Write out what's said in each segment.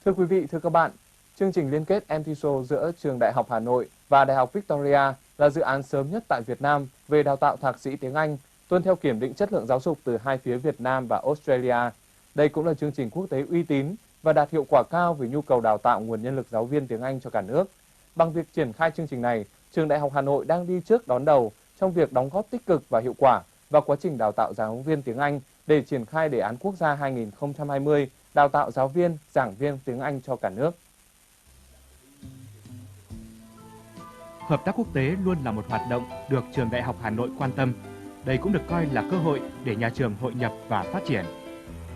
Thưa quý vị, thưa các bạn, chương trình liên kết TESOL giữa Trường Đại học Hà Nội và Đại học Victoria là dự án sớm nhất tại Việt Nam về đào tạo thạc sĩ tiếng Anh, tuân theo kiểm định chất lượng giáo dục từ hai phía Việt Nam và Australia. Đây cũng là chương trình quốc tế uy tín và đạt hiệu quả cao về nhu cầu đào tạo nguồn nhân lực giáo viên tiếng Anh cho cả nước. Bằng việc triển khai chương trình này, Trường Đại học Hà Nội đang đi trước đón đầu trong việc đóng góp tích cực và hiệu quả vào quá trình đào tạo giáo viên tiếng Anh để triển khai đề án quốc gia 2020 đào tạo giáo viên, giảng viên tiếng Anh cho cả nước. Hợp tác quốc tế luôn là một hoạt động được Trường Đại học Hà Nội quan tâm. Đây cũng được coi là cơ hội để nhà trường hội nhập và phát triển.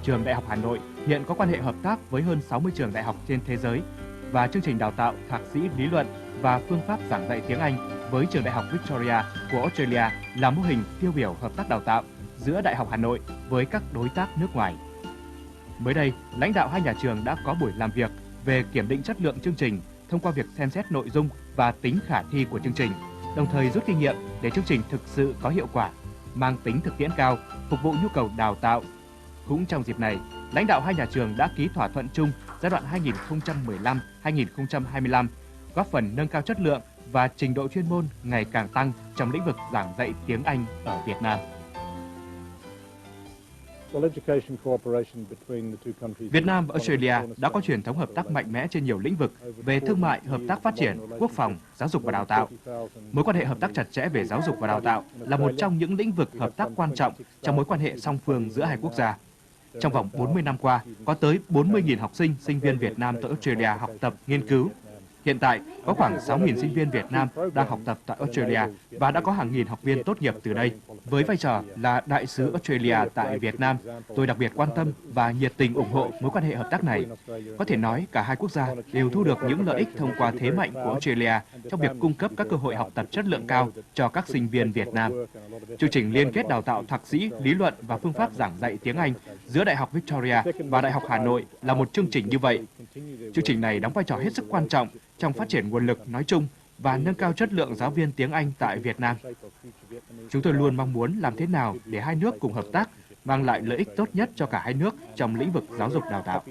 Trường Đại học Hà Nội hiện có quan hệ hợp tác với hơn 60 trường đại học trên thế giới và chương trình đào tạo thạc sĩ lý luận và phương pháp giảng dạy tiếng Anh với Trường Đại học Victoria của Australia là mô hình tiêu biểu hợp tác đào tạo giữa Đại học Hà Nội với các đối tác nước ngoài. Mới đây, lãnh đạo hai nhà trường đã có buổi làm việc về kiểm định chất lượng chương trình thông qua việc xem xét nội dung và tính khả thi của chương trình, đồng thời rút kinh nghiệm để chương trình thực sự có hiệu quả, mang tính thực tiễn cao, phục vụ nhu cầu đào tạo. Cũng trong dịp này, lãnh đạo hai nhà trường đã ký thỏa thuận chung giai đoạn 2015-2025, góp phần nâng cao chất lượng và trình độ chuyên môn ngày càng tăng trong lĩnh vực giảng dạy tiếng Anh ở Việt Nam. Việt Nam và Australia đã có truyền thống hợp tác mạnh mẽ trên nhiều lĩnh vực về thương mại, hợp tác phát triển, quốc phòng, giáo dục và đào tạo. Mối quan hệ hợp tác chặt chẽ về giáo dục và đào tạo là một trong những lĩnh vực hợp tác quan trọng trong mối quan hệ song phương giữa hai quốc gia. Trong vòng 40 năm qua, có tới 40.000 học sinh, sinh viên Việt Nam tại Australia học tập, nghiên cứu. Hiện tại, có khoảng 6.000 sinh viên Việt Nam đang học tập tại Australia và đã có hàng nghìn học viên tốt nghiệp từ đây. Với vai trò là đại sứ Australia tại Việt Nam, tôi đặc biệt quan tâm và nhiệt tình ủng hộ mối quan hệ hợp tác này. Có thể nói cả hai quốc gia đều thu được những lợi ích thông qua thế mạnh của Australia trong việc cung cấp các cơ hội học tập chất lượng cao cho các sinh viên Việt Nam. Chương trình liên kết đào tạo thạc sĩ, lý luận và phương pháp giảng dạy tiếng Anh giữa Đại học Victoria và Đại học Hà Nội là một chương trình như vậy. Chương trình này đóng vai trò hết sức quan trọng trong phát triển nguồn lực nói chung và nâng cao chất lượng giáo viên tiếng Anh tại Việt Nam. Chúng tôi luôn mong muốn làm thế nào để hai nước cùng hợp tác, mang lại lợi ích tốt nhất cho cả hai nước trong lĩnh vực giáo dục đào tạo.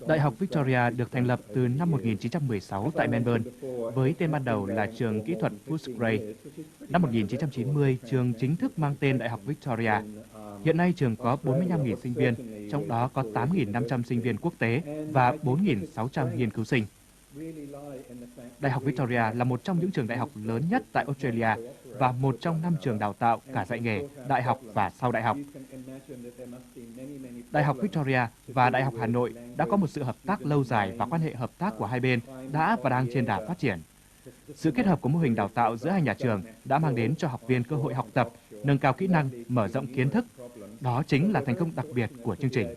Đại học Victoria được thành lập từ năm 1916 tại Melbourne, với tên ban đầu là trường kỹ thuật Footscray. Năm 1990, trường chính thức mang tên Đại học Victoria. Hiện nay trường có 45.000 sinh viên, trong đó có 8.500 sinh viên quốc tế và 4.600 nghiên cứu sinh. Đại học Victoria là một trong những trường đại học lớn nhất tại Australia và một trong 5 trường đào tạo cả dạy nghề, đại học và sau đại học. Đại học Victoria và Đại học Hà Nội đã có một sự hợp tác lâu dài và quan hệ hợp tác của hai bên đã và đang trên đà phát triển. Sự kết hợp của mô hình đào tạo giữa hai nhà trường đã mang đến cho học viên cơ hội học tập, nâng cao kỹ năng, mở rộng kiến thức. Đó chính là thành công đặc biệt của chương trình.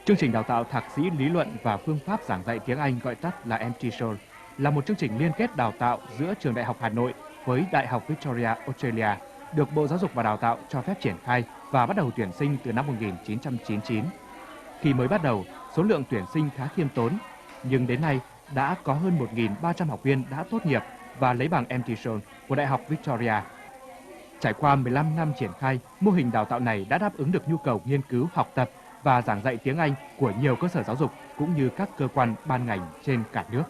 Chương trình đào tạo thạc sĩ lý luận và phương pháp giảng dạy tiếng Anh gọi tắt là TESOL là một chương trình liên kết đào tạo giữa Trường Đại học Hà Nội với Đại học Victoria, Australia, được Bộ Giáo dục và Đào tạo cho phép triển khai và bắt đầu tuyển sinh từ năm 1999. Khi mới bắt đầu, số lượng tuyển sinh khá khiêm tốn, nhưng đến nay đã có hơn 1.300 học viên đã tốt nghiệp và lấy bằng TESOL của Đại học Victoria. Trải qua 15 năm triển khai, mô hình đào tạo này đã đáp ứng được nhu cầu nghiên cứu, học tập và giảng dạy tiếng Anh của nhiều cơ sở giáo dục cũng như các cơ quan ban ngành trên cả nước.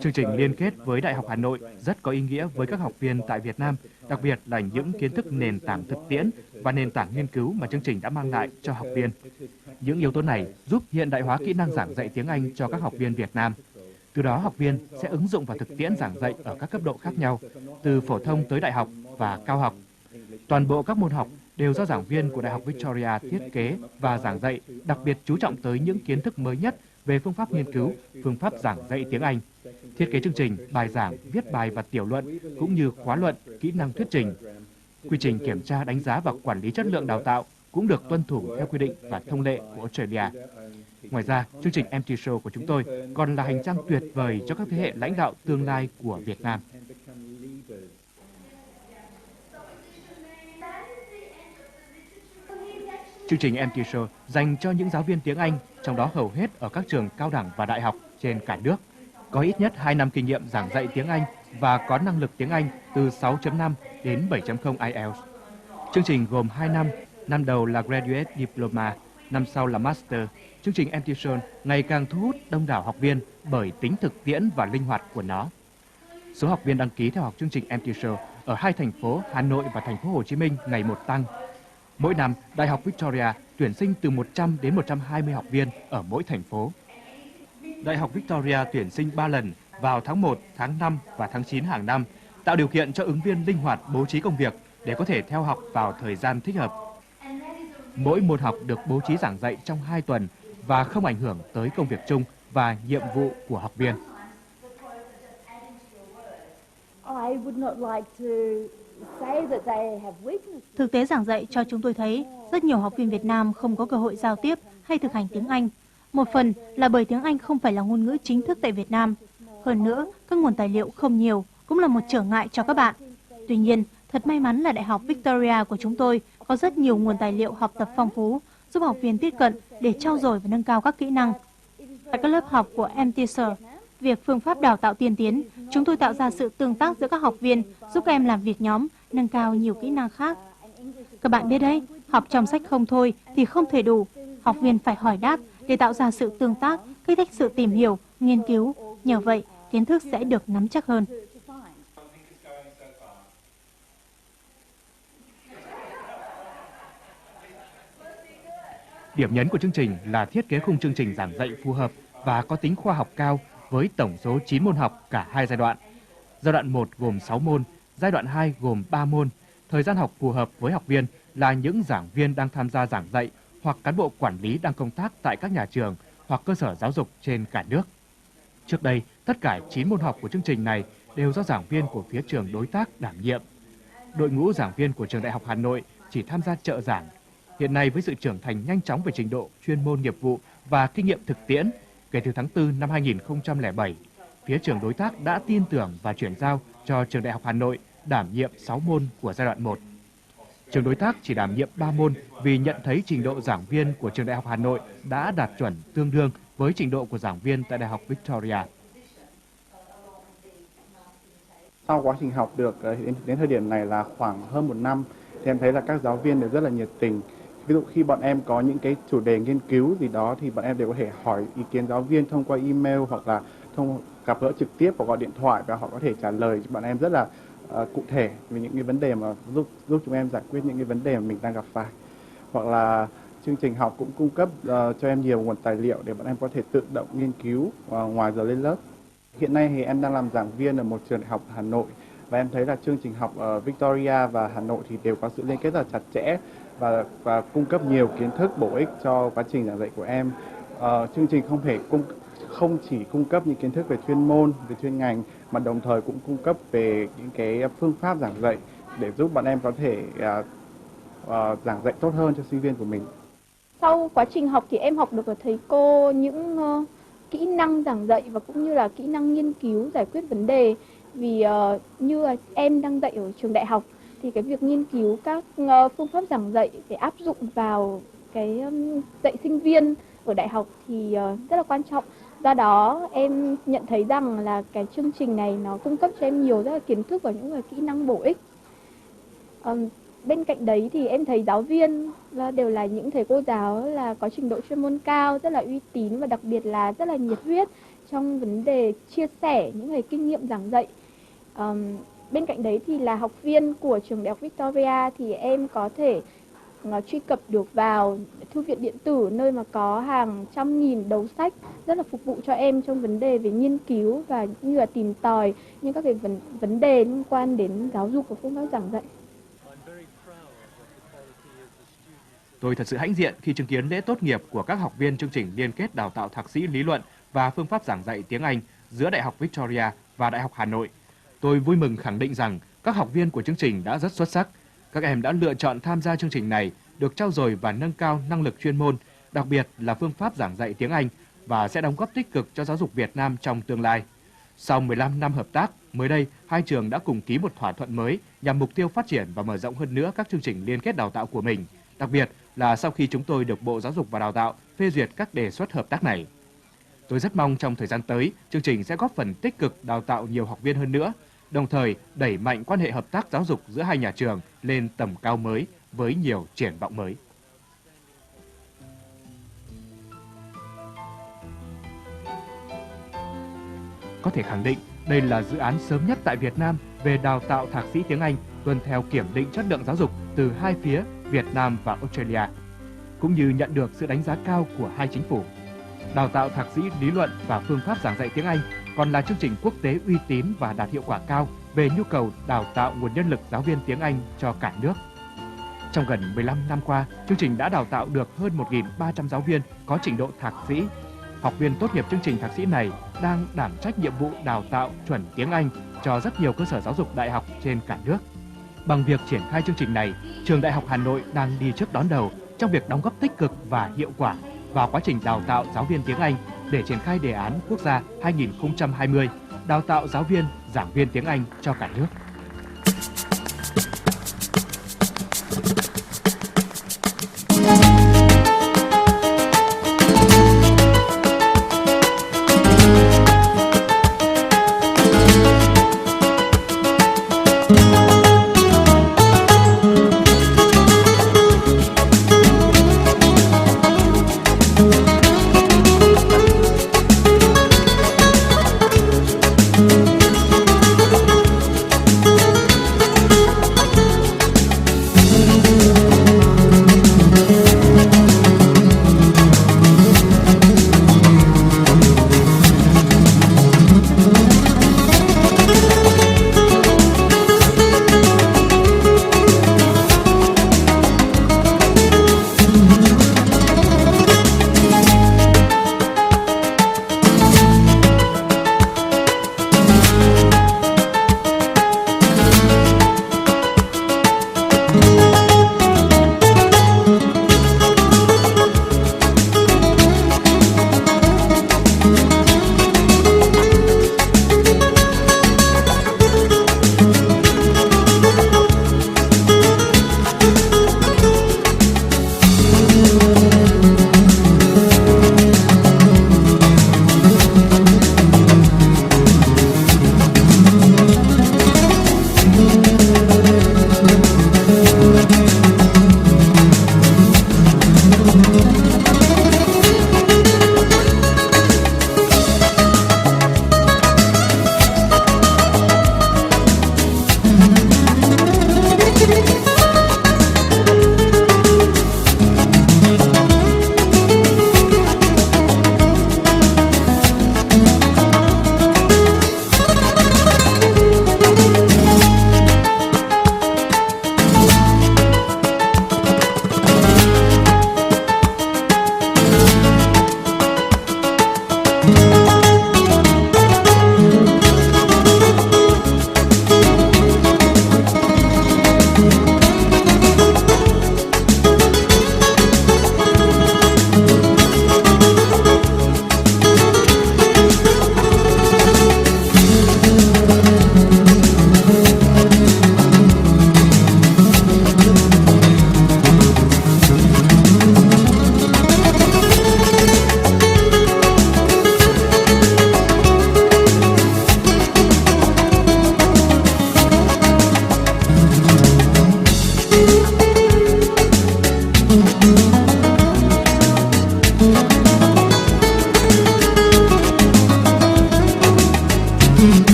Chương trình liên kết với Đại học Hà Nội rất có ý nghĩa với các học viên tại Việt Nam, đặc biệt là những kiến thức nền tảng thực tiễn và nền tảng nghiên cứu mà chương trình đã mang lại cho học viên. Những yếu tố này giúp hiện đại hóa kỹ năng giảng dạy tiếng Anh cho các học viên Việt Nam. Từ đó học viên sẽ ứng dụng vào thực tiễn giảng dạy ở các cấp độ khác nhau, từ phổ thông tới đại học và cao học. Toàn bộ các môn học đều do giảng viên của Đại học Victoria thiết kế và giảng dạy, đặc biệt chú trọng tới những kiến thức mới nhất về phương pháp nghiên cứu, phương pháp giảng dạy tiếng Anh. Thiết kế chương trình, bài giảng, viết bài và tiểu luận, cũng như khóa luận, kỹ năng thuyết trình. Quy trình kiểm tra, đánh giá và quản lý chất lượng đào tạo cũng được tuân thủ theo quy định và thông lệ của Australia. Ngoài ra, chương trình TESOL của chúng tôi còn là hành trang tuyệt vời cho các thế hệ lãnh đạo tương lai của Việt Nam. Chương trình TESOL dành cho những giáo viên tiếng Anh, trong đó hầu hết ở các trường cao đẳng và đại học trên cả nước, có ít nhất 2 năm kinh nghiệm giảng dạy tiếng Anh và có năng lực tiếng Anh từ 6.5 đến 7.0 IELTS. Chương trình gồm 2 năm, năm đầu là Graduate Diploma, năm sau là Master. Chương trình TESOL ngày càng thu hút đông đảo học viên bởi tính thực tiễn và linh hoạt của nó. Số học viên đăng ký theo học chương trình TESOL ở hai thành phố Hà Nội và thành phố Hồ Chí Minh ngày một tăng. Mỗi năm, Đại học Victoria tuyển sinh từ 100 đến 120 học viên ở mỗi thành phố. Đại học Victoria tuyển sinh 3 lần vào tháng 1, tháng 5 và tháng 9 hàng năm, tạo điều kiện cho ứng viên linh hoạt bố trí công việc để có thể theo học vào thời gian thích hợp. Mỗi môn học được bố trí giảng dạy trong 2 tuần và không ảnh hưởng tới công việc chung và nhiệm vụ của học viên. Thực tế giảng dạy cho chúng tôi thấy rất nhiều học viên Việt Nam không có cơ hội giao tiếp hay thực hành tiếng Anh. Một phần là bởi tiếng Anh không phải là ngôn ngữ chính thức tại Việt Nam. Hơn nữa, các nguồn tài liệu không nhiều cũng là một trở ngại cho các bạn. Tuy nhiên, thật may mắn là Đại học Victoria của chúng tôi có rất nhiều nguồn tài liệu học tập phong phú, giúp học viên tiếp cận để trau dồi và nâng cao các kỹ năng. Tại các lớp học của TESOL, việc phương pháp đào tạo tiên tiến, chúng tôi tạo ra sự tương tác giữa các học viên, giúp các em làm việc nhóm, nâng cao nhiều kỹ năng khác. Các bạn biết đấy, học trong sách không thôi thì không thể đủ. Học viên phải hỏi đáp để tạo ra sự tương tác, kích thích sự tìm hiểu, nghiên cứu. Nhờ vậy, kiến thức sẽ được nắm chắc hơn. Điểm nhấn của chương trình là thiết kế khung chương trình giảng dạy phù hợp và có tính khoa học cao với tổng số 9 môn học cả hai giai đoạn. Giai đoạn 1 gồm 6 môn, giai đoạn 2 gồm 3 môn. Thời gian học phù hợp với học viên là những giảng viên đang tham gia giảng dạy hoặc cán bộ quản lý đang công tác tại các nhà trường hoặc cơ sở giáo dục trên cả nước. Trước đây, tất cả 9 môn học của chương trình này đều do giảng viên của phía trường đối tác đảm nhiệm. Đội ngũ giảng viên của trường Đại học Hà Nội chỉ tham gia trợ giảng. Hiện nay với sự trưởng thành nhanh chóng về trình độ, chuyên môn nghiệp vụ và kinh nghiệm thực tiễn, kể từ tháng 4 năm 2007, phía trường đối tác đã tin tưởng và chuyển giao cho trường Đại học Hà Nội đảm nhiệm 6 môn của giai đoạn 1. Trường đối tác chỉ đảm nhiệm 3 môn vì nhận thấy trình độ giảng viên của trường Đại học Hà Nội đã đạt chuẩn tương đương với trình độ của giảng viên tại Đại học Victoria. Sau quá trình học được đến thời điểm này là khoảng hơn 1 năm, thì em thấy là các giáo viên đều rất là nhiệt tình. Ví dụ khi bọn em có những cái chủ đề nghiên cứu gì đó thì bọn em đều có thể hỏi ý kiến giáo viên thông qua email hoặc là gặp gỡ trực tiếp hoặc gọi điện thoại, và họ có thể trả lời cho bọn em rất là cụ thể về những cái vấn đề mà giúp chúng em giải quyết những cái vấn đề mà mình đang gặp phải. Hoặc là chương trình học cũng cung cấp cho em nhiều nguồn tài liệu để bọn em có thể tự động nghiên cứu ngoài giờ lên lớp. Hiện nay thì em đang làm giảng viên ở một trường đại học Hà Nội, và em thấy là chương trình học ở Victoria và Hà Nội thì đều có sự liên kết rất là chặt chẽ và cung cấp nhiều kiến thức bổ ích cho quá trình giảng dạy của em. Chương trình không chỉ cung cấp những kiến thức về chuyên môn, về chuyên ngành, mà đồng thời cũng cung cấp về những cái phương pháp giảng dạy để giúp bọn em có thể giảng dạy tốt hơn cho sinh viên của mình. Sau quá trình học thì em học được ở thầy cô những kỹ năng giảng dạy và cũng như là kỹ năng nghiên cứu giải quyết vấn đề. Vì như là em đang dạy ở trường đại học thì cái việc nghiên cứu các phương pháp giảng dạy để áp dụng vào cái dạy sinh viên ở đại học thì rất là quan trọng. Do đó em nhận thấy rằng là cái chương trình này nó cung cấp cho em nhiều rất là kiến thức và những kỹ năng bổ ích. Bên cạnh đấy thì em thấy giáo viên đều là những thầy cô giáo là có trình độ chuyên môn cao, rất là uy tín và đặc biệt là rất là nhiệt huyết trong vấn đề chia sẻ những cái kinh nghiệm giảng dạy. Bên cạnh đấy thì là học viên của trường Đại học Victoria thì em có thể truy cập được vào thư viện điện tử, nơi mà có hàng trăm nghìn đầu sách rất là phục vụ cho em trong vấn đề về nghiên cứu và như là tìm tòi những các cái vấn đề liên quan đến giáo dục và phương pháp giảng dạy. Tôi thật sự hãnh diện khi chứng kiến lễ tốt nghiệp của các học viên chương trình liên kết đào tạo thạc sĩ lý luận và phương pháp giảng dạy tiếng Anh giữa Đại học Victoria và Đại học Hà Nội. Tôi vui mừng khẳng định rằng các học viên của chương trình đã rất xuất sắc. Các em đã lựa chọn tham gia chương trình này được trau dồi và nâng cao năng lực chuyên môn, đặc biệt là phương pháp giảng dạy tiếng Anh và sẽ đóng góp tích cực cho giáo dục Việt Nam trong tương lai. Sau 15 năm hợp tác, mới đây, hai trường đã cùng ký một thỏa thuận mới nhằm mục tiêu phát triển và mở rộng hơn nữa các chương trình liên kết đào tạo của mình, đặc biệt là sau khi chúng tôi được Bộ Giáo dục và Đào tạo phê duyệt các đề xuất hợp tác này. Tôi rất mong trong thời gian tới, chương trình sẽ góp phần tích cực đào tạo nhiều học viên hơn nữa, đồng thời đẩy mạnh quan hệ hợp tác giáo dục giữa hai nhà trường lên tầm cao mới với nhiều triển vọng mới. Có thể khẳng định, đây là dự án sớm nhất tại Việt Nam về đào tạo thạc sĩ tiếng Anh tuân theo kiểm định chất lượng giáo dục từ hai phía Việt Nam và Australia, cũng như nhận được sự đánh giá cao của hai chính phủ. Đào tạo thạc sĩ lý luận và phương pháp giảng dạy tiếng Anh còn là chương trình quốc tế uy tín và đạt hiệu quả cao về nhu cầu đào tạo nguồn nhân lực giáo viên tiếng Anh cho cả nước. Trong gần 15 năm qua, chương trình đã đào tạo được hơn 1.300 giáo viên có trình độ thạc sĩ. Học viên tốt nghiệp chương trình thạc sĩ này đang đảm trách nhiệm vụ đào tạo chuẩn tiếng Anh cho rất nhiều cơ sở giáo dục đại học trên cả nước. Bằng việc triển khai chương trình này, Trường Đại học Hà Nội đang đi trước đón đầu trong việc đóng góp tích cực và hiệu quả vào quá trình đào tạo giáo viên tiếng Anh để triển khai đề án quốc gia 2020 đào tạo giáo viên, giảng viên tiếng Anh cho cả nước.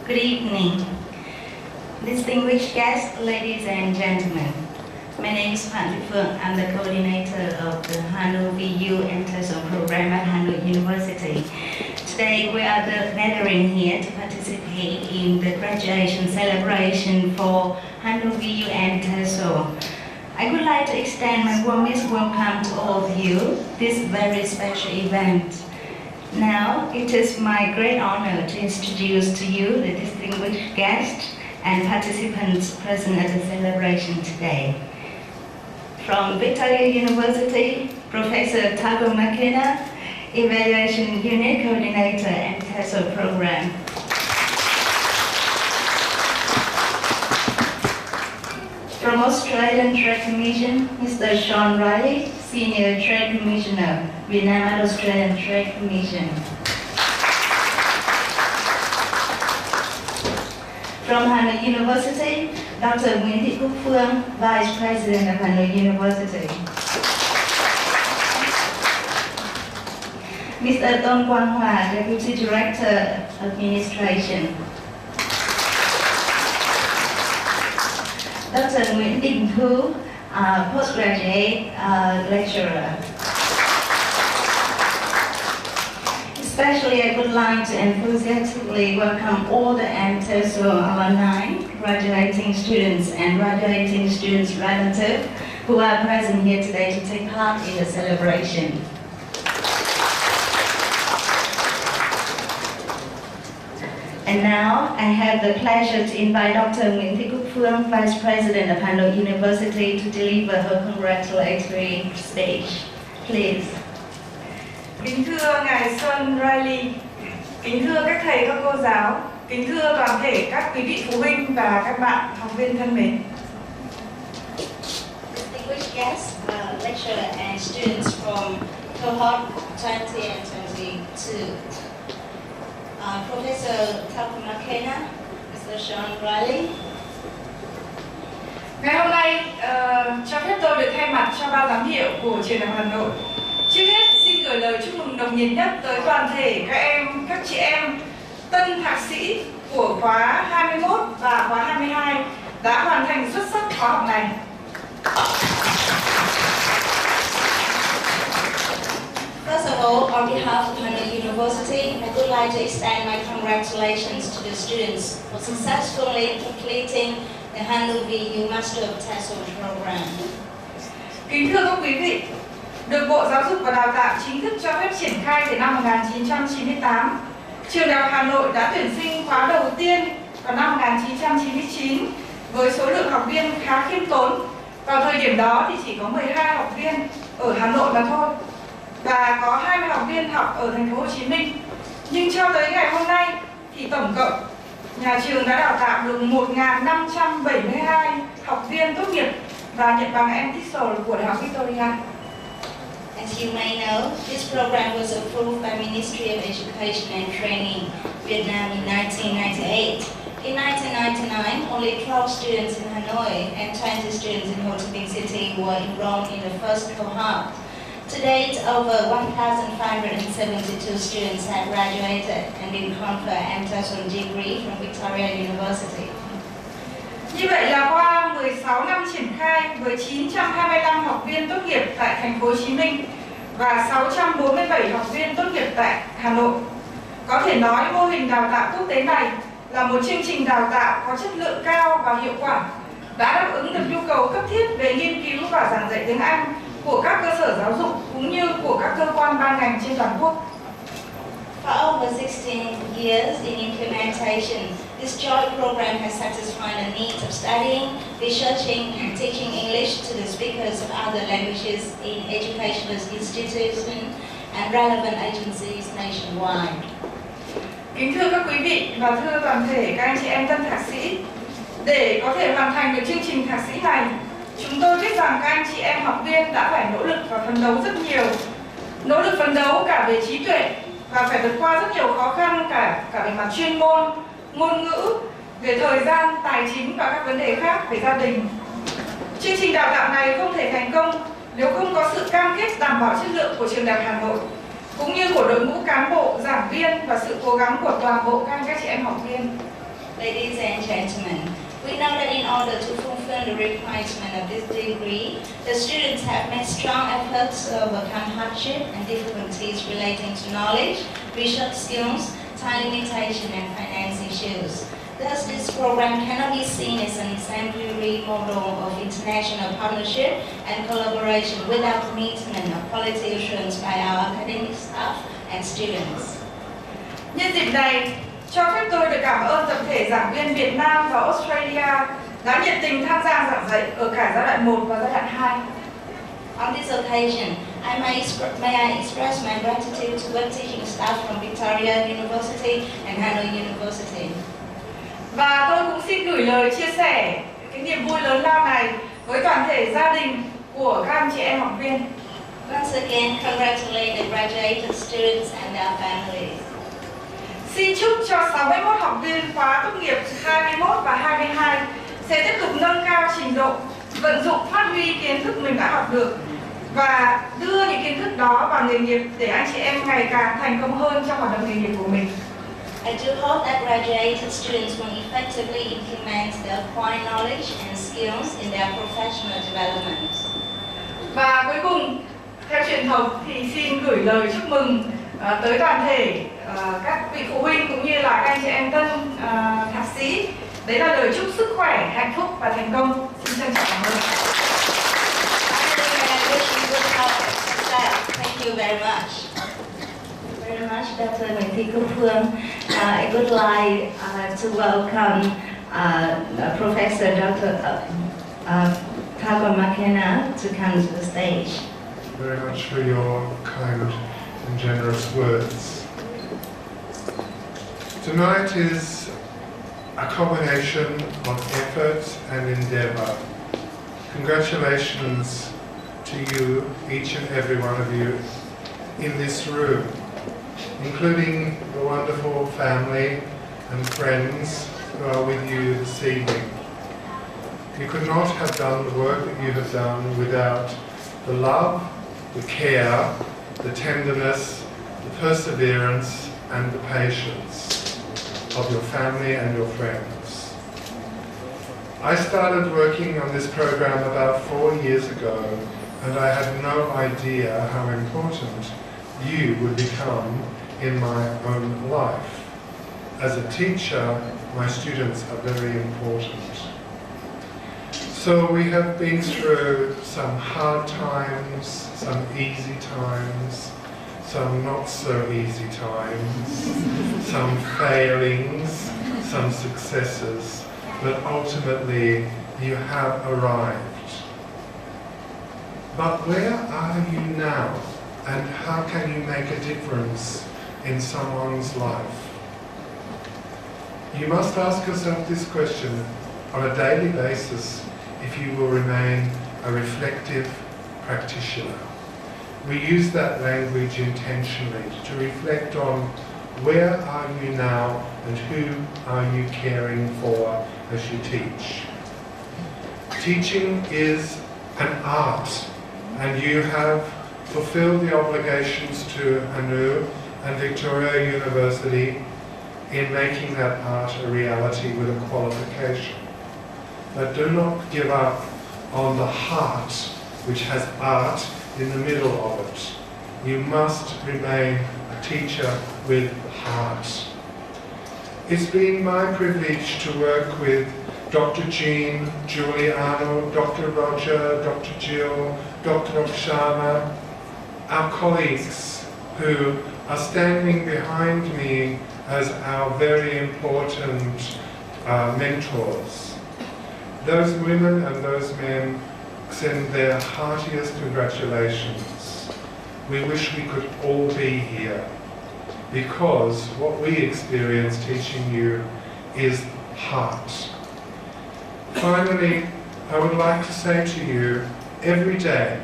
Good evening, distinguished guests, ladies and gentlemen. My name is Phan Thị Phượng. I'm the coordinator of the HANU-VU and TESOL program at Hanoi University. Today we are gathering here to participate in the graduation celebration for HANU-VU and TESOL. I would like to extend my warmest welcome to all of you, this very special event. Now, it is my great honor to introduce to you the distinguished guests and participants present at the celebration today. From Victoria University, Professor Tago McKenna, Evaluation Unit Coordinator and TESOL Program. From Australian Trade Commission, Mr. Sean Riley, Senior Trade Commissioner, Vietnam and Australian Trade Commission. From Hanoi University, Dr. Nguyễn Thị Cúc Phương, Vice President of Hanoi University. Mr. Tôn Quang Hòa, Deputy Director of Administration. Dr. Nguyễn Đình Thu, Postgraduate Lecturer. Especially, I would like to enthusiastically welcome all the TESOL alumni, graduating students and graduating students' relatives who are present here today to take part in the celebration. And now, I have the pleasure to invite Dr. Nguyễn Thị Cúc Phương, Vice President of Hanoi University, to deliver her congratulatory speech. Please. Kính thưa Ngài Sean Riley, kính thưa các thầy, các cô giáo, kính thưa toàn thể các quý vị phụ huynh và các bạn học viên thân mến. Distinguished guests, lecturers and students from cohort 20 and 22. Professor Tago McKenna, Mr. Sean Riley. Ngày hôm nay, cho phép tôi được thay mặt cho ban giám hiệu của trường Đại học Hà Nội. Trước hết, xin gửi lời chúc mừng nồng nhiệt nhất tới toàn thể các chị em tân thạc sĩ của khóa 21 và khóa 22 đã hoàn thành xuất sắc khóa học này. First of all, on behalf of Hanoi University, I would like to extend my congratulations to the students for successfully completing the HANU-VU Master of TESOL program. Kính thưa các quý vị, được Bộ Giáo dục và Đào tạo chính thức cho phép triển khai từ năm 1998, Trường Đại học Hà Nội đã tuyển sinh khóa đầu tiên vào năm 1999 với số lượng học viên khá khiêm tốn. Vào thời điểm đó thì chỉ có 12 học viên ở Hà Nội mà thôi, và có 20 học viên học ở thành phố Hồ Chí Minh. Nhưng cho tới ngày hôm nay thì tổng cộng nhà trường đã đào tạo được 1.572 học viên tốt nghiệp và nhận bằng TESOL của Đại học Victoria. As you may know, this program was approved by Ministry of Education and Training, Vietnam in 1998. In 1999, only 12 students in Hanoi and 20 students in Ho Chi Minh City were enrolled in the first cohort. To date, over 1,572 students have graduated and been conferred TESOL degree from Victoria University. Như vậy là qua 16 năm triển khai với 925 học viên tốt nghiệp tại thành phố Hồ Chí Minh và 647 học viên tốt nghiệp tại Hà Nội, có thể nói mô hình đào tạo quốc tế này là một chương trình đào tạo có chất lượng cao và hiệu quả, đã đáp ứng được nhu cầu cấp thiết về nghiên cứu và giảng dạy tiếng Anh của các cơ sở giáo dục cũng như của các cơ quan ban ngành trên toàn quốc. For over 16 years in implementation, this joint program has satisfied the needs of studying, researching and teaching English to the speakers of other languages in educational institutions and relevant agencies nationwide. Kính thưa các quý vị và thưa toàn thể các anh chị em tân thạc sĩ, để có thể hoàn thành được chương trình thạc sĩ này, chúng tôi biết rằng các anh chị em học viên đã phải nỗ lực và phấn đấu rất nhiều. Nỗ lực phấn đấu cả về trí tuệ và phải vượt qua rất nhiều khó khăn cả về mặt chuyên môn, ngôn ngữ, về thời gian, tài chính và các vấn đề khác về gia đình. Chương trình đào tạo này không thể thành công nếu không có sự cam kết đảm bảo chất lượng của trường Đại học Hà Nội, cũng như của đội ngũ cán bộ, giảng viên và sự cố gắng của toàn bộ các chị em học viên. Ladies and gentlemen, we know that in order to fulfill the requirements of this degree, the students have made strong efforts to overcome hardship and difficulties relating to knowledge, research skills, time limitation, and finance issues. Thus, this program cannot be seen as an exemplary model of international partnership and collaboration without commitment of quality assurance by our academic staff and students. Nhân dịp này, cho phép tôi được cảm ơn tập thể giảng viên Việt Nam và Australia đã nhiệt tình tham gia giảng dạy ở cả giai đoạn 1 và giai đoạn 2. On this occasion, may I express my gratitude to work teaching staff from Victoria University and Hanoi University. Và tôi cũng xin gửi lời chia sẻ cái niềm vui lớn lao này với toàn thể gia đình của các anh chị em học viên. Once again, congratulate the graduated students and their families. Xin chúc cho 61 học viên khóa tốt nghiệp 21 và 22 sẽ tiếp tục nâng cao trình độ, vận dụng phát huy kiến thức mình đã học được và đưa những kiến thức đó vào nghề nghiệp để anh chị em ngày càng thành công hơn trong hoạt động nghề nghiệp của mình. I do hope that graduated students will effectively implement their acquired knowledge and skills in their professional development. Và cuối cùng, theo truyền thống thì xin gửi lời chúc mừng tới toàn thể các vị phụ huynh cũng như là các anh chị em tân thạc sĩ. Đấy là lời chúc sức khỏe, hạnh phúc và thành công. Xin trân trọng cảm ơn. Thank you very much. Very much, Dr. Nguyễn Thị Cúc Phương. I would like to welcome Professor Dr. Thakur McKenna to come to the stage. Very much for your kind and generous words. Tonight is a combination of effort and endeavour. Congratulations to you, each and every one of you in this room, including the wonderful family and friends who are with you this evening. You could not have done the work that you have done without the love, the care, the tenderness, the perseverance and the patience of your family and your friends. I started working on this program about 4 years ago, and I had no idea how important you would become in my own life. As a teacher, my students are very important. So we have been through some hard times, some easy times, some not so easy times, some failings, some successes, but ultimately you have arrived. But where are you now, and how can you make a difference in someone's life? You must ask yourself this question on a daily basis if you will remain a reflective practitioner. We use that language intentionally to reflect on where are you now and who are you caring for as you teach. Teaching is an art, and you have fulfilled the obligations to HANU and Victoria University in making that art a reality with a qualification. But do not give up on the heart, which has art in the middle of it. You must remain a teacher with heart. It's been my privilege to work with Dr. Jean, Giuliano, Dr. Roger, Dr. Jill, Dr. Okshana, our colleagues who are standing behind me as our very important mentors. Those women and those men send their heartiest congratulations. We wish we could all be here, because what we experience teaching you is heart. Finally, I would like to say to you, every day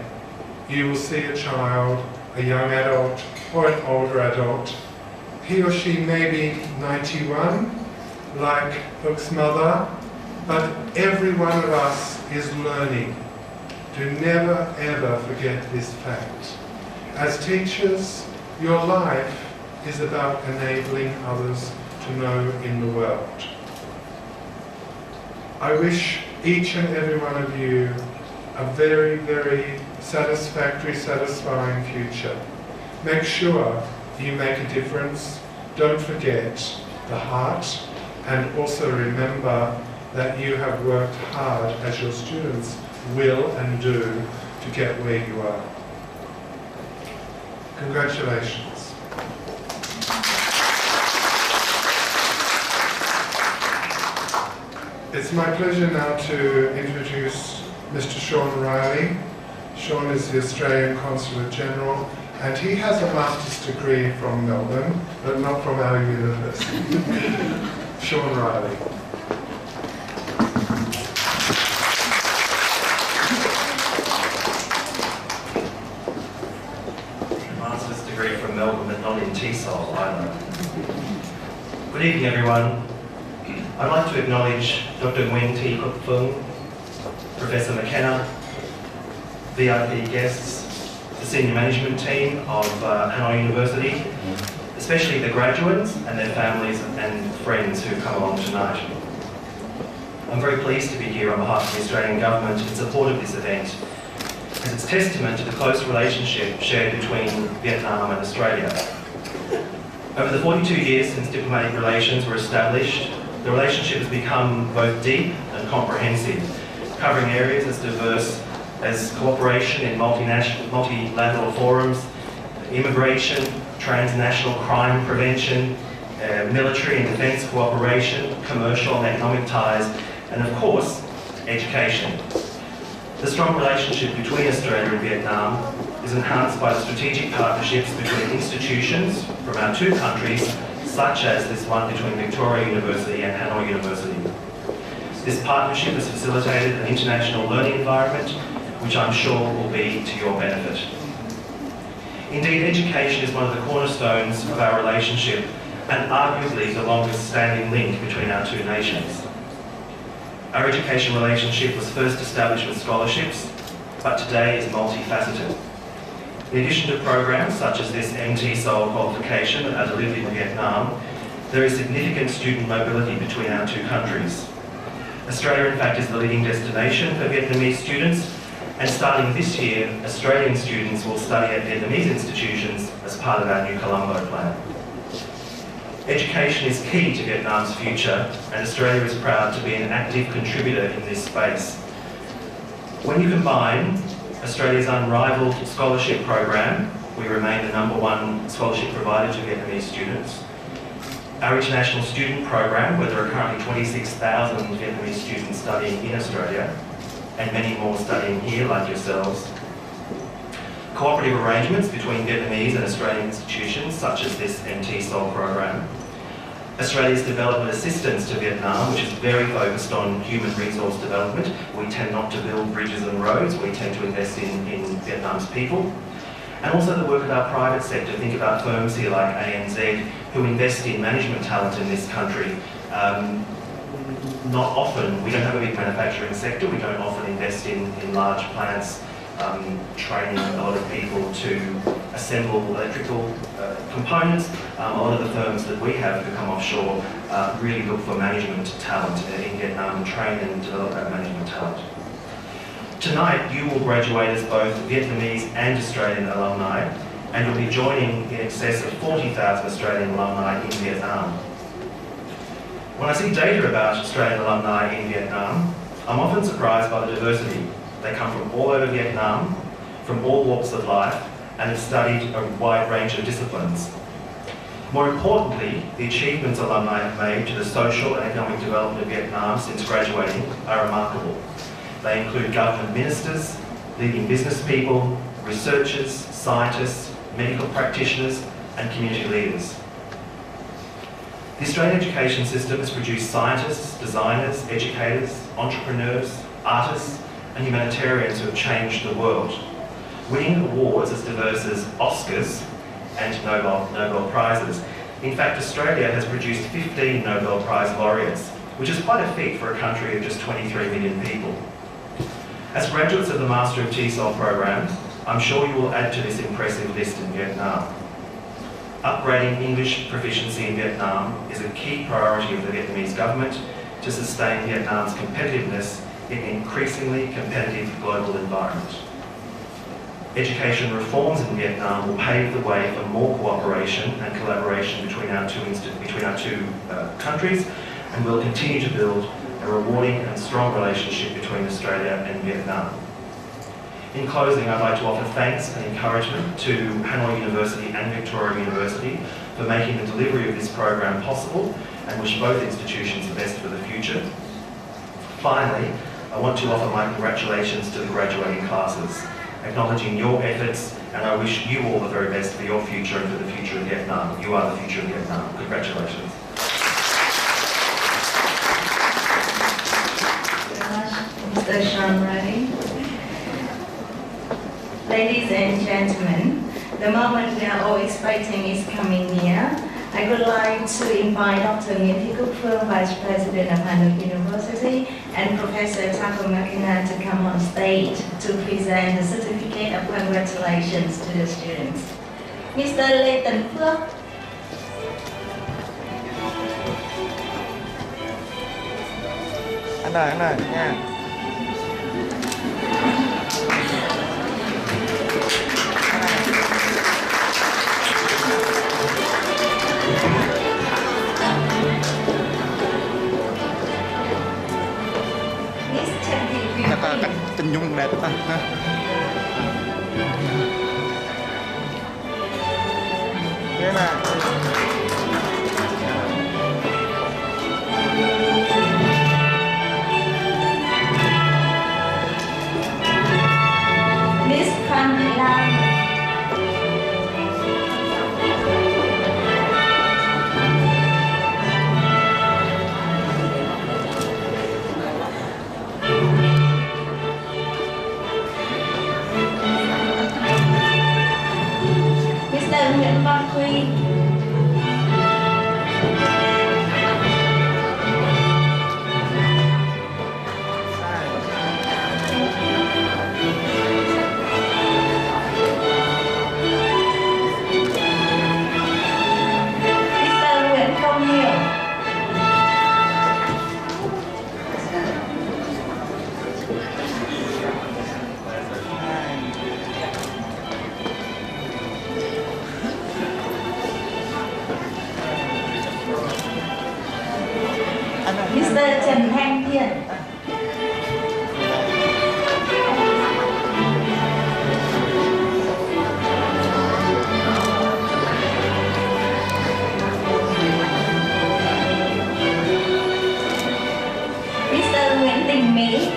you will see a child, a young adult or an older adult. He or she may be 91, like Hook's mother, but every one of us is learning. Do never ever forget this fact. As teachers, your life is about enabling others to know in the world. I wish each and every one of you a very, very satisfactory, satisfying future. Make sure you make a difference. Don't forget the heart, and also remember that you have worked hard, as your students will and do, to get where you are. Congratulations. It's my pleasure now to introduce Mr. Sean Riley. Sean is the Australian Consulate General, and he has a master's degree from Melbourne, but not from our university. Sean Riley. Master's degree from Melbourne, but not in TESOL either. Good evening, everyone. I'd like to acknowledge Dr. Nguyen T. Kuk Fung, Professor McKenna, VIP guests, the senior management team of Hanoi University, especially the graduates and their families and friends who've come along tonight. I'm very pleased to be here on behalf of the Australian Government in support of this event, as it's testament to the close relationship shared between Vietnam and Australia. Over the 42 years since diplomatic relations were established, the relationship has become both deep and comprehensive, covering areas as diverse as cooperation in multilateral forums, immigration, transnational crime prevention, military and defence cooperation, commercial and economic ties, and of course, education. The strong relationship between Australia and Vietnam is enhanced by the strategic partnerships between institutions from our two countries, such as this one between Victoria University and Hanoi University. This partnership has facilitated an international learning environment, which I'm sure will be to your benefit. Indeed, education is one of the cornerstones of our relationship and arguably the longest standing link between our two nations. Our education relationship was first established with scholarships, but today is multifaceted. In addition to programs such as this TESOL qualification that are delivered in Vietnam, there is significant student mobility between our two countries. Australia, in fact, is the leading destination for Vietnamese students, and starting this year, Australian students will study at Vietnamese institutions as part of our new Colombo plan. Education is key to Vietnam's future, and Australia is proud to be an active contributor in this space. When you combine Australia's unrivaled scholarship program, we remain the #1 scholarship provider to Vietnamese students. Our international student program, where there are currently 26,000 Vietnamese students studying in Australia, and many more studying here like yourselves. Cooperative arrangements between Vietnamese and Australian institutions, such as this TESOL program. Australia's development assistance to Vietnam, which is very focused on human resource development. We tend not to build bridges and roads, we tend to invest in Vietnam's people. And also the work of our private sector. Think about firms here like ANZ, who invest in management talent in this country. Not often, we don't have a big manufacturing sector, we don't often invest in large plants, training a lot of people to assemble electrical components. A lot of the firms that we have who come offshore really look for management talent in Vietnam and train and develop that management talent. Tonight, you will graduate as both Vietnamese and Australian alumni, and you'll be joining in excess of 40,000 Australian alumni in Vietnam. When I see data about Australian alumni in Vietnam, I'm often surprised by the diversity. They come from all over Vietnam, from all walks of life, and have studied a wide range of disciplines. More importantly, the achievements alumni have made to the social and economic development of Vietnam since graduating are remarkable. They include government ministers, leading business people, researchers, scientists, medical practitioners, and community leaders. The Australian education system has produced scientists, designers, educators, entrepreneurs, artists, and humanitarians who have changed the world, winning awards as diverse as Oscars and Nobel Prizes. In fact, Australia has produced 15 Nobel Prize laureates, which is quite a feat for a country of just 23 million people. As graduates of the Master of TESOL program, I'm sure you will add to this impressive list in Vietnam. Upgrading English proficiency in Vietnam is a key priority of the Vietnamese government, to sustain Vietnam's competitiveness in an increasingly competitive global environment. Education reforms in Vietnam will pave the way for more cooperation and collaboration between our two countries, and will continue to build a rewarding and strong relationship between Australia and Vietnam. In closing, I'd like to offer thanks and encouragement to Hanoi University and Victoria University for making the delivery of this program possible, and wish both institutions the best for the future. Finally, I want to offer my congratulations to the graduating classes, acknowledging your efforts, and I wish you all the very best for your future and for the future of Vietnam. You are the future of Vietnam. Congratulations. Mr. Sean Reddy. Ladies and gentlemen, the moment we are all expecting is coming near. I would like to invite Dr. Nguyễn Thị Cúc Phương, Vice President of Hanoi University, and Professor Taco Makina to come on stage to present the certificate of congratulations to the students. Mr. Lê Tấn Phước. Anh ơi, nha. Cách tình dung đẹp ta. Thế này. Miss Phan Thị Lan. Mr. Nguyễn Văn Huy. Mr. Nguyễn Công Hiểu. Mr. Trần Thanh Thiện. Mr. Nguyễn Đình Mỹ.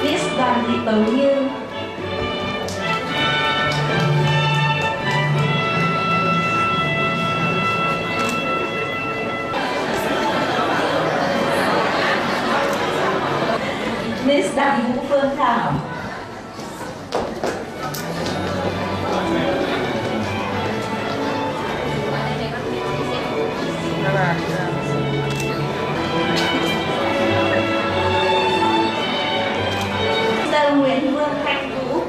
Miss Đoàn Thị Tố Như. Miss Đặng Vũ Phương Thảo. Mr. Nguyễn Vương Khánh Vũ.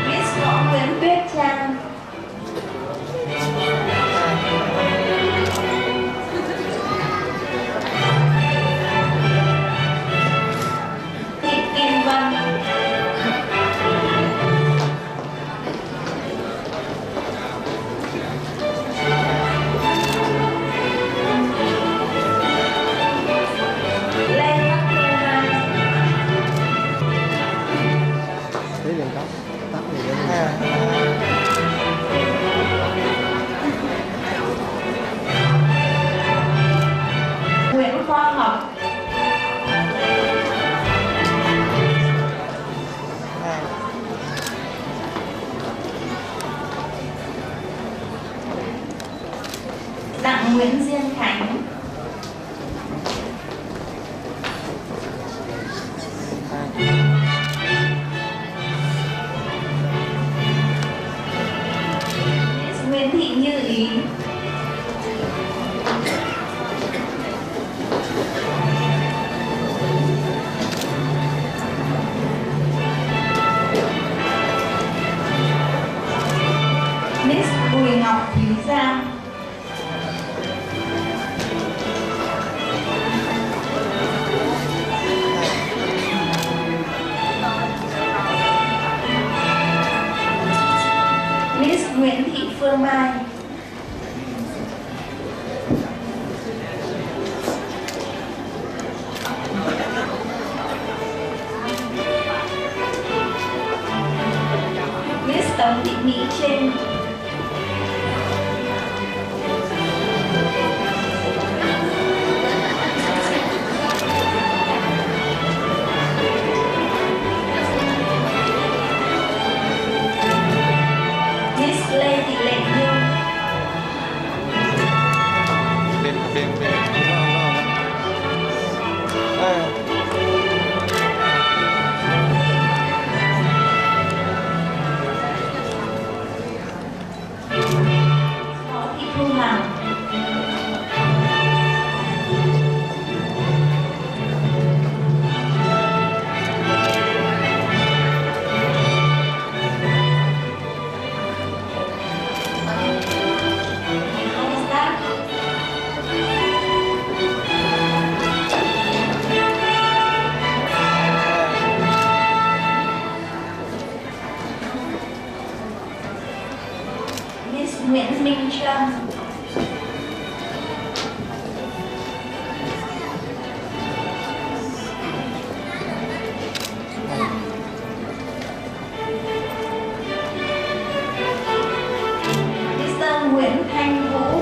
Miss Võ Nguyễn Tuyết Trang. Thị Kim Vân. Lê Bắc Thu Mai. Đấy là tóc này. Nguyễn Khoa Học. Đặng Nguyễn Diên Khánh. Lý. Miss Bùi Ngọc Thúy Giang. Miss Nguyễn Thị Phương Mai. Miss Tống Thị Mỹ Trinh. Miss Lê Thị Lệ Nhung. Đêm Phó Thị Thu Hằng. Miss Đắc. Miss Nguyễn Minh Trâm. Mr. Nguyễn Thanh Vũ.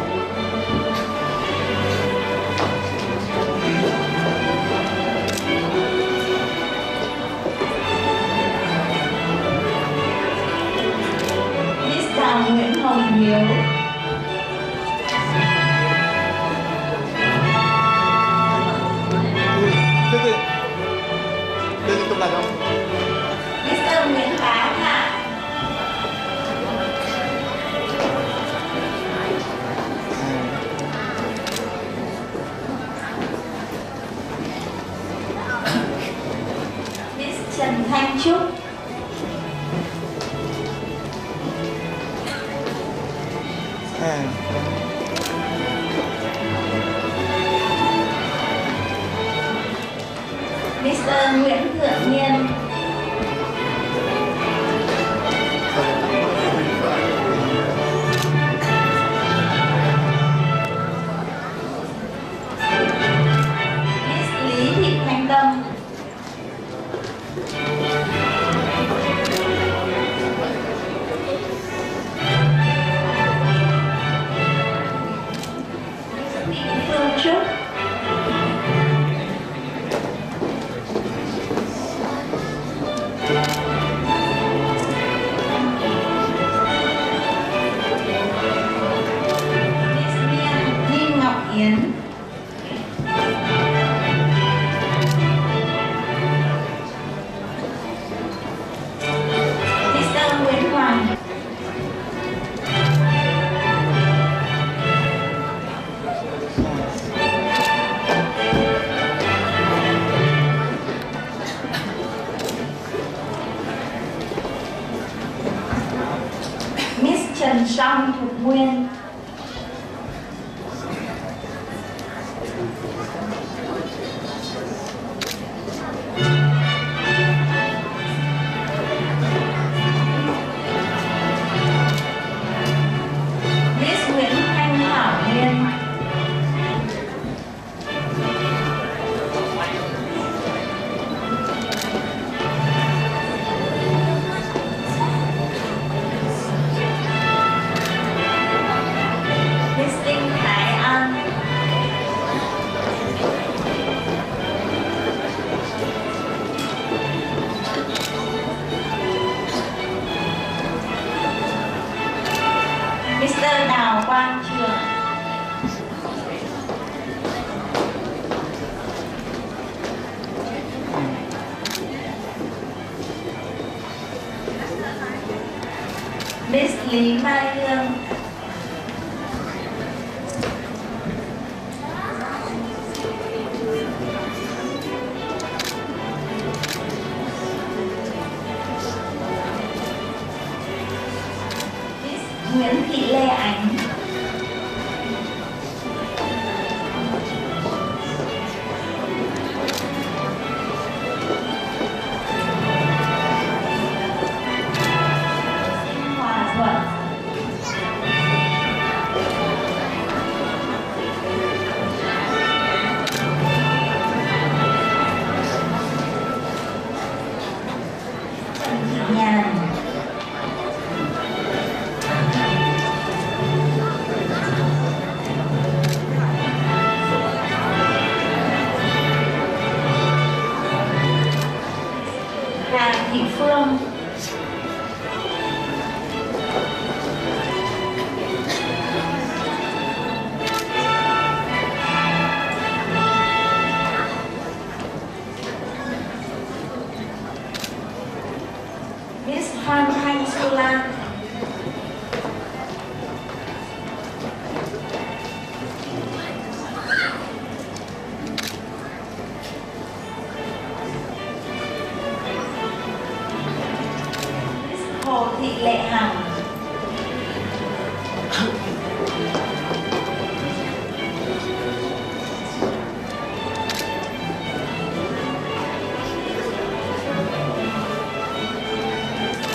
Miss Đào Nguyễn Hồng Hiếu. Từ từ tục lại không? Mr. Nguyễn Bá Hạ. Miss Trần Thanh Trúc. Mr. Nguyễn Thượng Nhiên. Miss Lý Thị Thanh Tâm. Miss Thị Phương Trúc. Miss Ninh Ngọc Yến. Mr. Nguyễn Hoàng. Miss Trần Song Thục Nguyên. Miss Nguyễn Thanh Thảo Nguyên. Miss Đinh Thái An. Mr. Đào Quang Trường. Miss Lý Mai Hương. Nguyễn Thị Lê Ánh. Hòa Thuận. Trần Thị Nhàn. Hà Thị Phương. Miss Phan Thanh Su Lan. Miss Hồ Thị Lệ Hằng.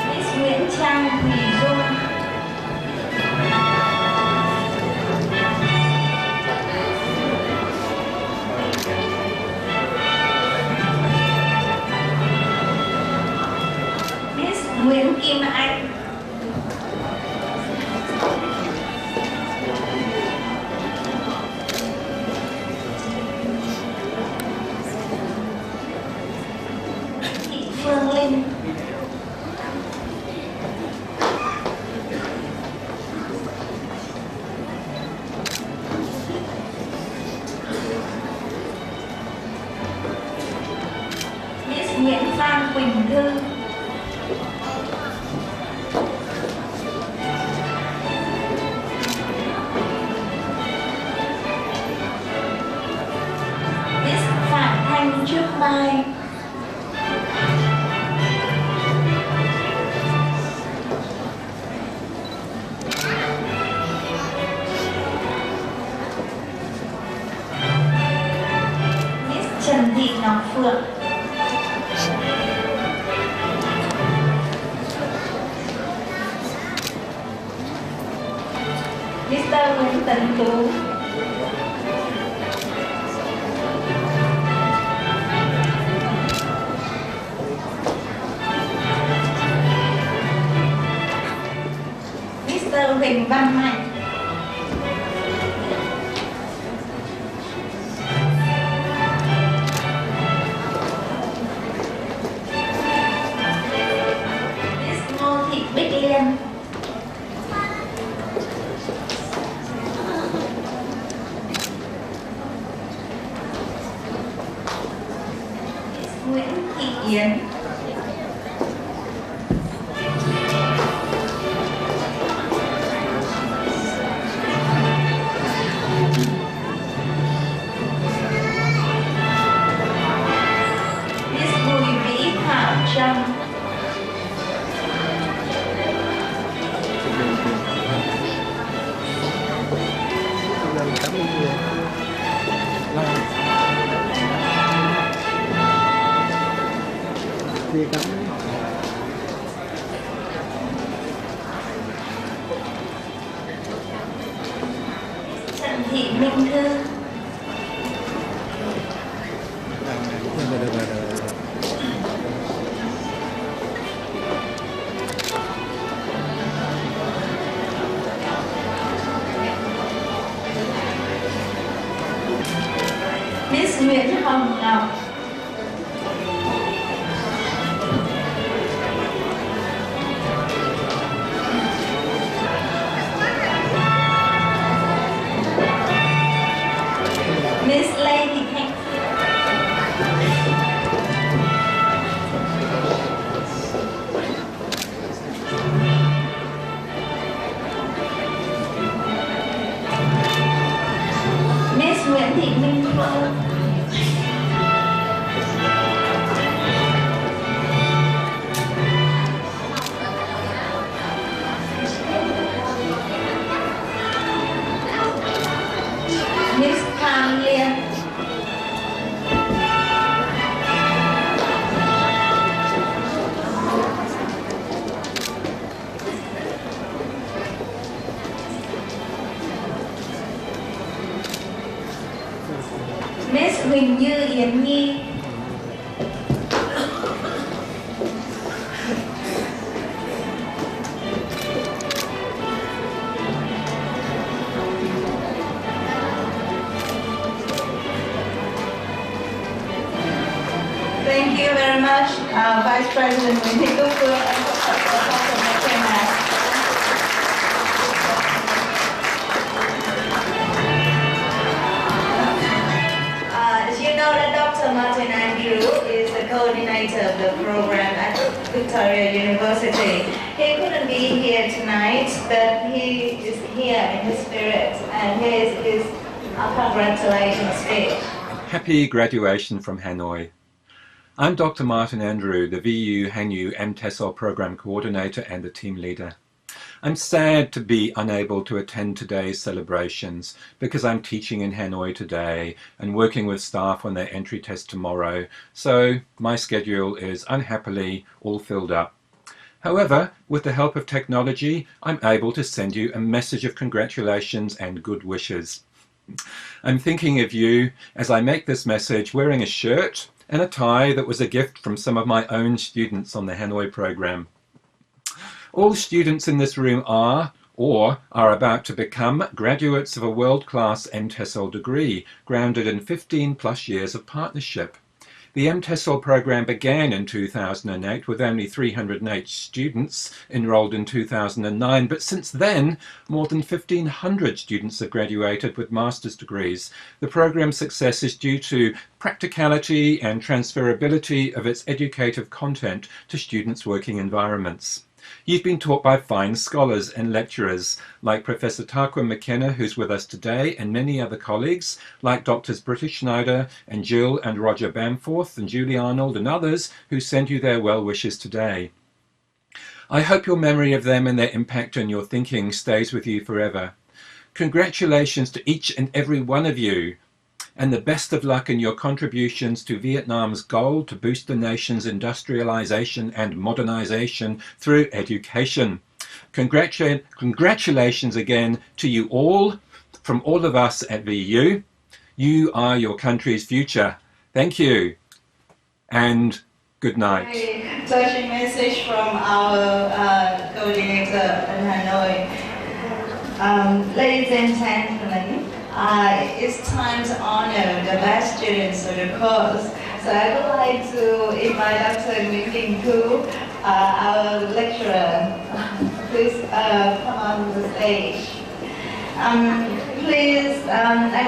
Miss Nguyễn Trang Thùy Dung. Miss Nguyễn Kim Anh. Thị Phương Linh. Miss Nguyễn Phan Quỳnh Thư. Miss Phạm Thanh Trúc Mai. Miss Trần Thị Ngọc Phượng. Mr. Nguyễn Tấn Tú. Mr. Huỳnh Văn Mạnh. Miss Ngô Thị Bích Liên. Miss Nguyễn Thị Yến. Miss Bùi Vĩ Thảo Trâm. Trần Thị Minh Thư. Miss Nguyễn Hồng Ngọc. Huỳnh Như Yến Nhi. Thank you very much, Vice President Nguyễn Thị Cúc Phương and Dr. Martin As you know that Dr. Martin Andrew is the coordinator of the program at Victoria University. He couldn't be here tonight, but he is here in his spirit, and here is his congratulations speech. Happy graduation from Hanoi. I'm Dr. Martin Andrew, the VU HANU-VU TESOL Program Coordinator and the Team Leader. I'm sad to be unable to attend today's celebrations because I'm teaching in Hanoi today and working with staff on their entry test tomorrow, so my schedule is unhappily all filled up. However, with the help of technology, I'm able to send you a message of congratulations and good wishes. I'm thinking of you as I make this message wearing a shirt and a tie that was a gift from some of my own students on the Hanoi program. All students in this room are, or are about to become, graduates of a world-class TESOL degree, grounded in 15+ years of partnership. The TESOL program began in 2008 with only 308 students enrolled in 2009, but since then, more than 1,500 students have graduated with master's degrees. The program's success is due to practicality and transferability of its educative content to students' working environments. You've been taught by fine scholars and lecturers like Professor Tarquin McKenna, who's with us today, and many other colleagues like Drs. Britta Schneider and Jill and Roger Bamforth and Julie Arnold and others who send you their well wishes today. I hope your memory of them and their impact on your thinking stays with you forever. Congratulations to each and every one of you, and the best of luck in your contributions to Vietnam's goal to boost the nation's industrialization and modernization through education. Congratulations again to you all, from all of us at VU. You are your country's future. Thank you, and good night. Very touching message from our coordinator in Hanoi. Ladies and gentlemen, it's time to honor the best students of the course. So I would like to invite Dr. Nguyễn Đình Thu, our lecturer, please come on the stage. I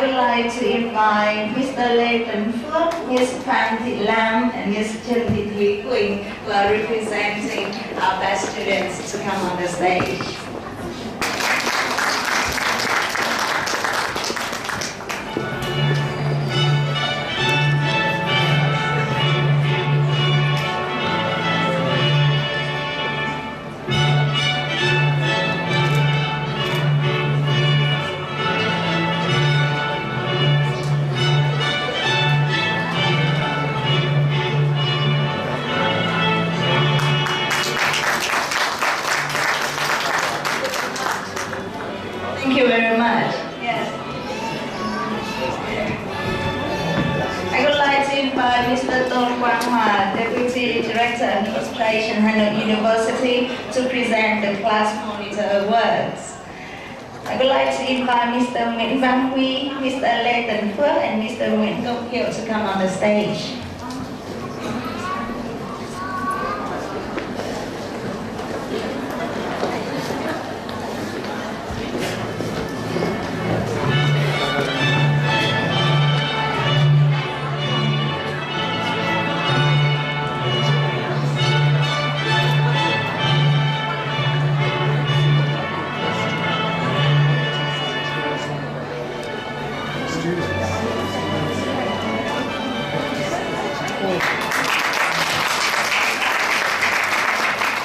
would like to invite Mr. Lê Tấn Phước, Ms. Phan Thị Lam, and Ms. Trần Thị Thúy Quỳnh, who are representing our best students, to come on the stage. Thank you very much. Yes. I would like to invite Mr. Tôn Quang Hòa, Deputy Director of Administration, Hanoi University, to present the Class Monitor Awards. I would like to invite Mr. Nguyễn Văn Huy, Mr. Lê Tấn Phước, and Mr. Nguyễn Công Hiệu to come on the stage.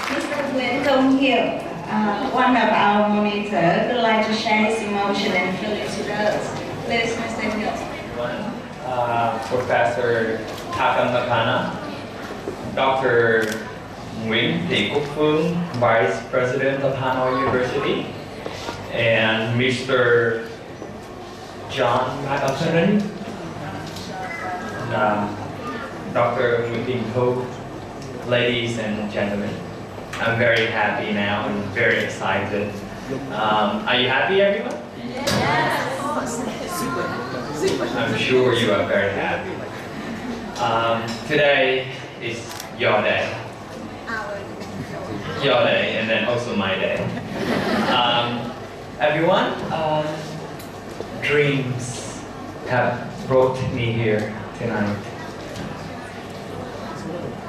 Mr. Nguyễn Công Hiệu, one of our monitors, would like to share his emotion and feelings with us. Please, Mr. Hiệu. Professor Tarquin McKenna, Dr. Nguyễn Thị Cúc Phương, Vice President of Hanoi University, and Mr. John McAlpinen, Dr. Minh, ladies and gentlemen, I'm very happy now and very excited. Are you happy, everyone? I'm sure you are very happy. Today is your day. Your day, and then also my day. Everyone, dreams have brought me here tonight.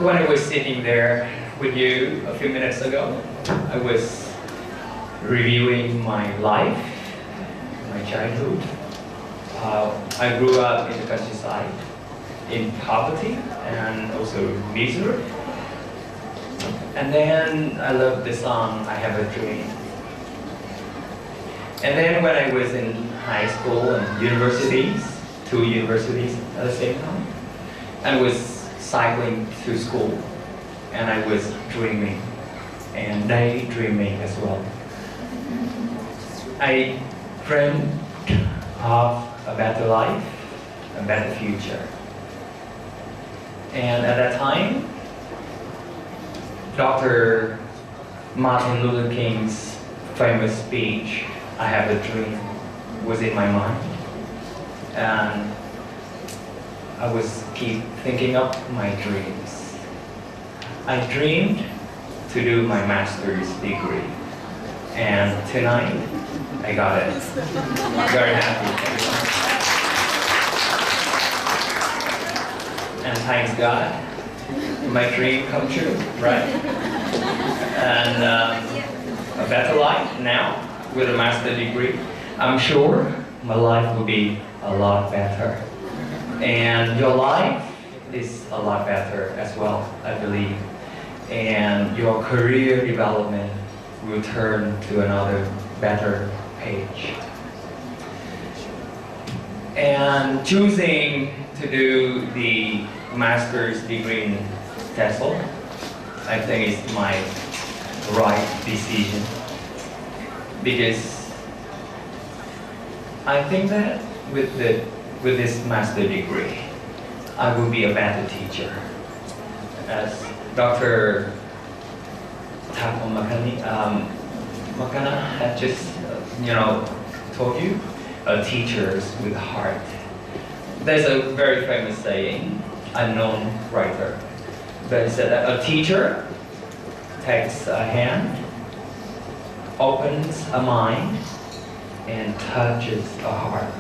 When I was sitting there with you a few minutes ago, I was reviewing my life, my childhood. I grew up in the countryside, in poverty and also misery. And then I love the song, I Have a Dream. And then when I was in high school and universities, 2 universities at the same time, I was cycling to school and I was dreaming and daydreaming as well. I dreamed of a better life, a better future. And at that time, Dr. Martin Luther King's famous speech, I Have a Dream, was in my mind. And I was keep thinking of my dreams. I dreamed to do my master's degree. And tonight, I got it. I'm very happy. And thanks God, my dream come true, right? And a better life now with a master's degree. I'm sure my life will be a lot better. And your life is a lot better as well, I believe. And your career development will turn to another better page. And choosing to do the master's degree in TESOL, I think is my right decision. Because I think that with this master's degree, I will be a better teacher. As Dr. Makana had just, told you, teachers with heart. There's a very famous saying, unknown writer, that said that a teacher takes a hand, opens a mind, and touches a heart.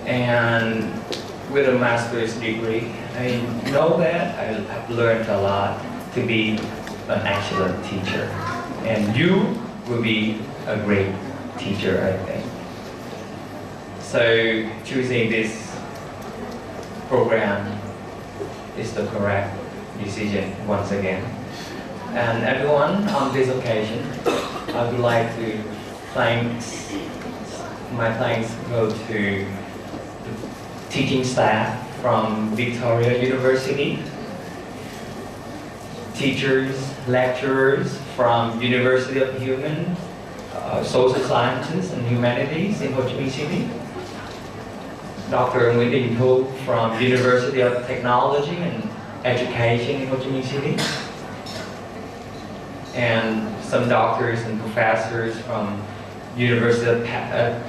And with a master's degree, I know that I've learned a lot to be an excellent teacher. And you will be a great teacher, I think. So choosing this program is the correct decision once again. And everyone, on this occasion, I would like to my thanks go to the teaching staff from Victoria University, teachers, lecturers from University of Human, Social Sciences and Humanities in Ho Chi Minh City, Dr. Minh from University of Technology and Education in Ho Chi Minh City, and some doctors and professors from University of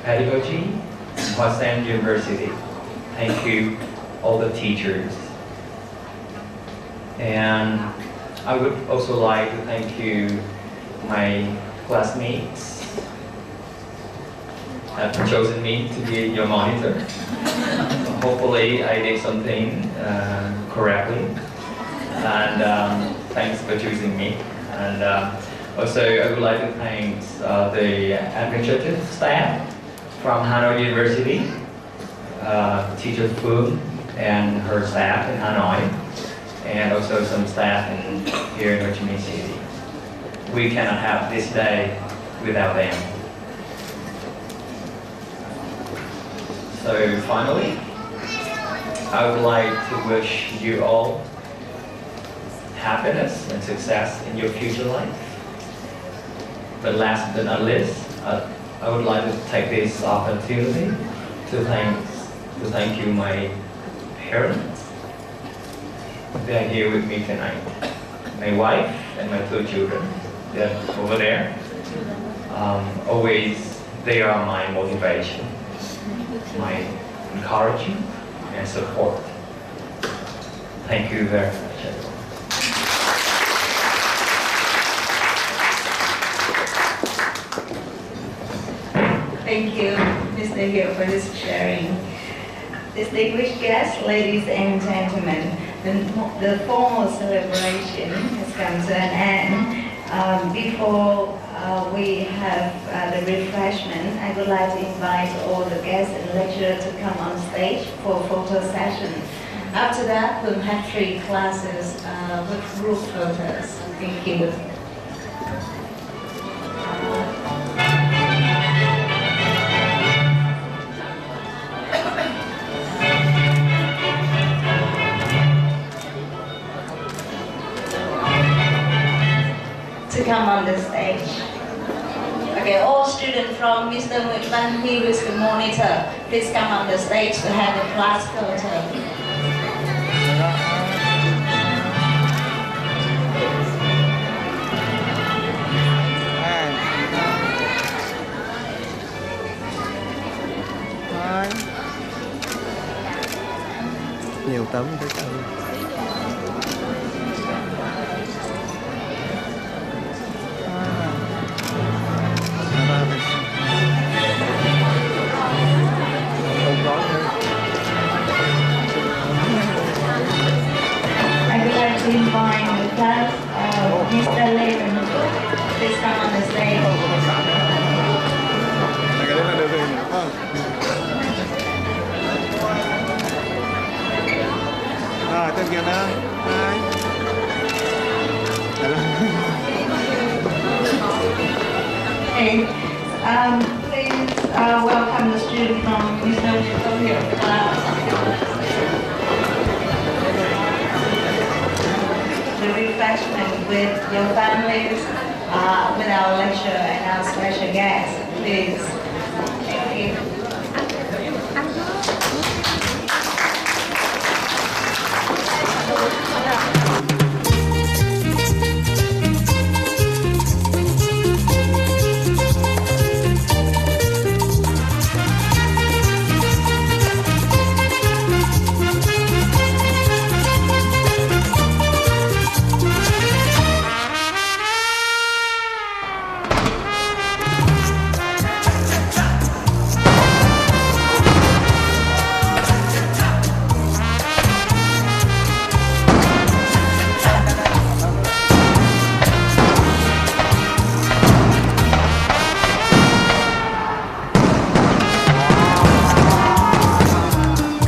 Pedagogy, Hoa San University. Thank you, all the teachers. And I would also like to thank you, my classmates, have chosen me to be your monitor. Hopefully I did something correctly. And thanks for choosing me. And also I would like to thank the administrative staff from Hanoi University, teacher Phương and her staff in Hanoi, and also some staff here in Ho Chi Minh City. We cannot have this day without them. So finally, I would like to wish you all happiness and success in your future life. But last but not least, I would like to take this opportunity to thank you, my parents, they are here with me tonight. My wife and my 2 children, they're over there. Always, they are my motivation, my encouragement and support. Thank you very much, everyone. Thank you, Mr. Hill, for this sharing. Distinguished guests, ladies and gentlemen, the formal celebration has come to an end. Before we have the refreshment, I would like to invite all the guests and lecturers to come on stage for a photo session. After that, we'll have 3 classes with group photos. Thank you. To come on the stage. Okay, all students from Mr. Nguyễn Văn, who is the monitor, please come on the stage to have the class photo. Nhiều tấm thế cả. I would like to invite the class Mr. Lê Tấn Phước. Please come on the stage. Cái đấy là được rồi nhỉ? Vâng. Rồi, tên kia nữa. 2. Okay. Please welcome the student from Mr. Hill class. The refreshment with your families, with our lecturer and our special guests, please.